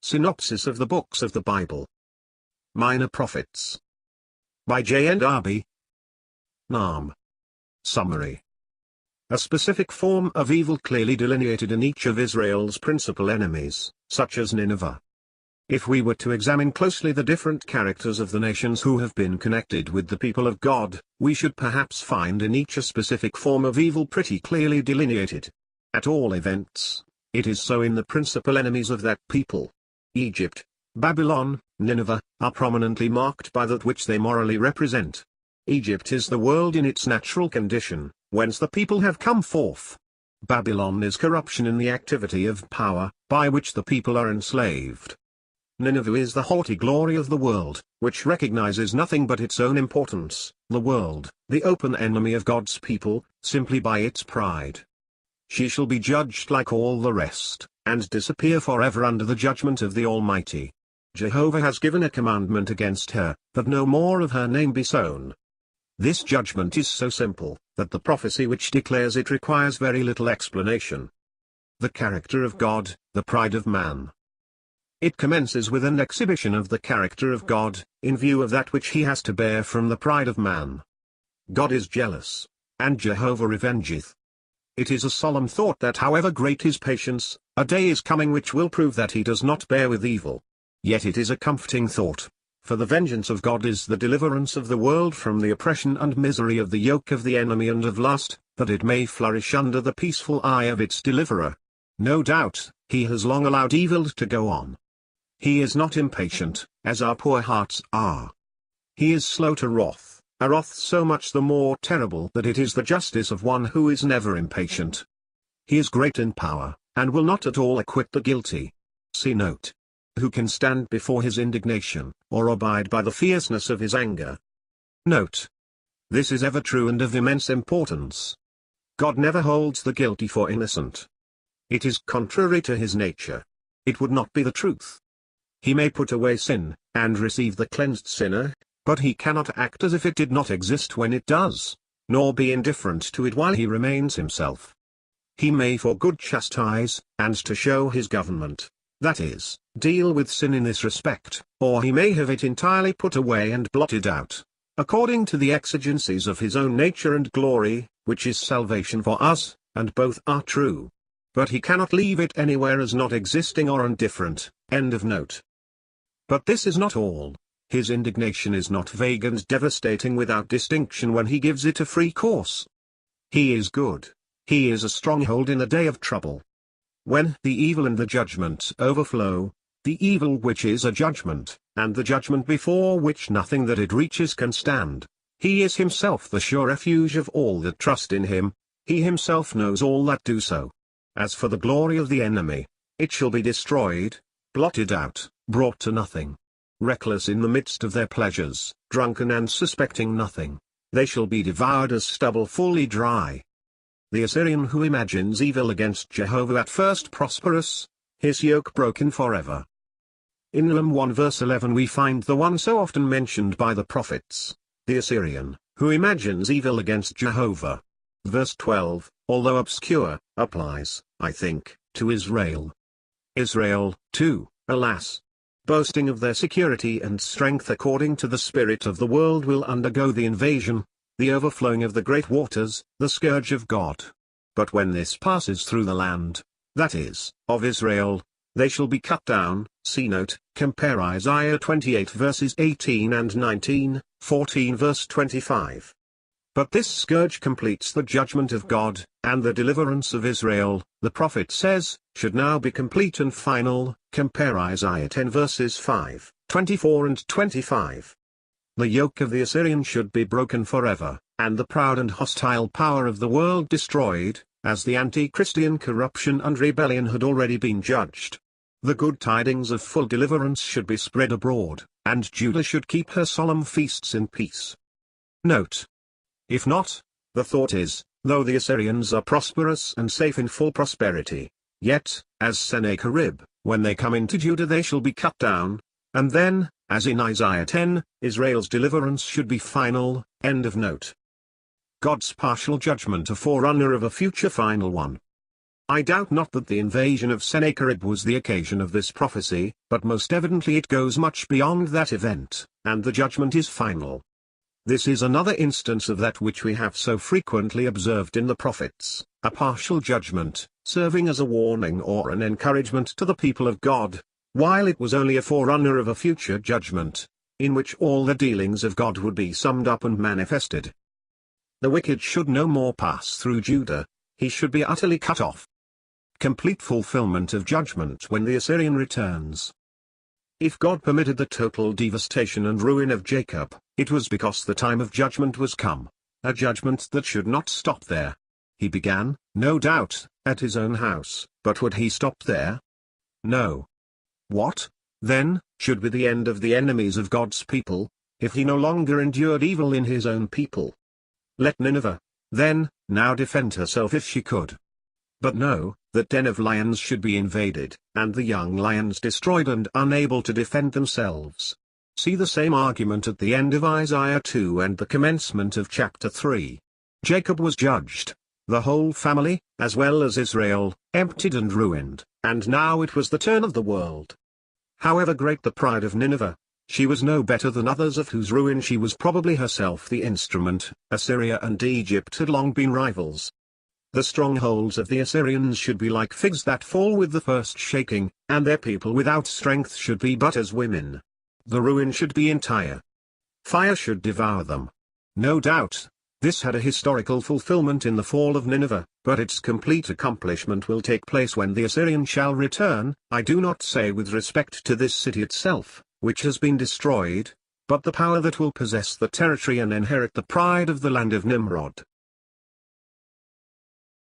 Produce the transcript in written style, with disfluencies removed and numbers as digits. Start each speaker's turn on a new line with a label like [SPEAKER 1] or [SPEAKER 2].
[SPEAKER 1] Synopsis of the Books of the Bible. Minor Prophets. By JND Darby. Nahum. Summary. A specific form of evil clearly delineated in each of Israel's principal enemies, such as Nineveh. If we were to examine closely the different characters of the nations who have been connected with the people of God, we should perhaps find in each a specific form of evil pretty clearly delineated. At all events, it is so in the principal enemies of that people. Egypt, Babylon, Nineveh, are prominently marked by that which they morally represent. Egypt is the world in its natural condition, whence the people have come forth. Babylon is corruption in the activity of power, by which the people are enslaved. Nineveh is the haughty glory of the world, which recognizes nothing but its own importance, the world, the open enemy of God's people, simply by its pride. She shall be judged like all the rest, and disappear forever under the judgment of the Almighty. Jehovah has given a commandment against her, that no more of her name be sown. This judgment is so simple, that the prophecy which declares it requires very little explanation. The character of God, the pride of man. It commences with an exhibition of the character of God, in view of that which he has to bear from the pride of man. God is jealous, and Jehovah revengeth. It is a solemn thought that however great his patience, a day is coming which will prove that he does not bear with evil. Yet it is a comforting thought, for the vengeance of God is the deliverance of the world from the oppression and misery of the yoke of the enemy and of lust, that it may flourish under the peaceful eye of its deliverer. No doubt, he has long allowed evil to go on. He is not impatient, as our poor hearts are. He is slow to wrath, a wrath so much the more terrible that it is the justice of one who is never impatient. He is great in power, and will not at all acquit the guilty. See note. Who can stand before his indignation, or abide by the fierceness of his anger? Note. This is ever true and of immense importance. God never holds the guilty for innocent. It is contrary to his nature. It would not be the truth. He may put away sin, and receive the cleansed sinner, but he cannot act as if it did not exist when it does, nor be indifferent to it while he remains himself. He may for good chastise, and to show his government, that is, deal with sin in this respect, or he may have it entirely put away and blotted out, according to the exigencies of his own nature and glory, which is salvation for us, and both are true. But he cannot leave it anywhere as not existing or indifferent. End of note. But this is not all. His indignation is not vague and devastating without distinction when he gives it a free course. He is good. He is a stronghold in the day of trouble. When the evil and the judgment overflow, the evil which is a judgment, and the judgment before which nothing that it reaches can stand, he is himself the sure refuge of all that trust in him. He himself knows all that do so. As for the glory of the enemy, it shall be destroyed, blotted out, brought to nothing. Reckless in the midst of their pleasures, drunken and suspecting nothing, they shall be devoured as stubble fully dry. The Assyrian who imagines evil against Jehovah at first prosperous, his yoke broken forever. In Nahum 1 verse 11 we find the one so often mentioned by the prophets, the Assyrian, who imagines evil against Jehovah. Verse 12, although obscure, applies, I think, to Israel. Israel, too, alas, boasting of their security and strength according to the spirit of the world will undergo the invasion, the overflowing of the great waters, the scourge of God. But when this passes through the land, that is, of Israel, they shall be cut down. See note, compare Isaiah 28 verses 18 and 19, 14 verse 25. But this scourge completes the judgment of God, and the deliverance of Israel, the prophet says, should now be complete and final. Compare Isaiah 10 verses 5, 24 and 25. The yoke of the Assyrian should be broken forever, and the proud and hostile power of the world destroyed, as the anti-Christian corruption and rebellion had already been judged. The good tidings of full deliverance should be spread abroad, and Judah should keep her solemn feasts in peace. Note. If not, the thought is, though the Assyrians are prosperous and safe in full prosperity, yet, as Sennacherib, when they come into Judah they shall be cut down, and then, as in Isaiah 10, Israel's deliverance should be final. End of note. God's partial judgment a forerunner of a future final one. I doubt not that the invasion of Sennacherib was the occasion of this prophecy, but most evidently it goes much beyond that event, and the judgment is final. This is another instance of that which we have so frequently observed in the prophets, a partial judgment, serving as a warning or an encouragement to the people of God, while it was only a forerunner of a future judgment, in which all the dealings of God would be summed up and manifested. The wicked should no more pass through Judah, he should be utterly cut off. Complete fulfillment of judgment when the Assyrian returns. If God permitted the total devastation and ruin of Jacob, it was because the time of judgment was come, a judgment that should not stop there. He began, no doubt, at his own house, but would he stop there? No. What, then, should be the end of the enemies of God's people, if he no longer endured evil in his own people? Let Nineveh, then, now defend herself if she could. But no, that den of lions should be invaded, and the young lions destroyed and unable to defend themselves. See the same argument at the end of Isaiah 2 and the commencement of chapter 3. Jacob was judged, the whole family, as well as Israel, emptied and ruined, and now it was the turn of the world. However great the pride of Nineveh, she was no better than others of whose ruin she was probably herself the instrument. Assyria and Egypt had long been rivals. The strongholds of the Assyrians should be like figs that fall with the first shaking, and their people without strength should be but as women. The ruin should be entire. Fire should devour them. No doubt, this had a historical fulfillment in the fall of Nineveh, but its complete accomplishment will take place when the Assyrian shall return, I do not say with respect to this city itself, which has been destroyed, but the power that will possess the territory and inherit the pride of the land of Nimrod.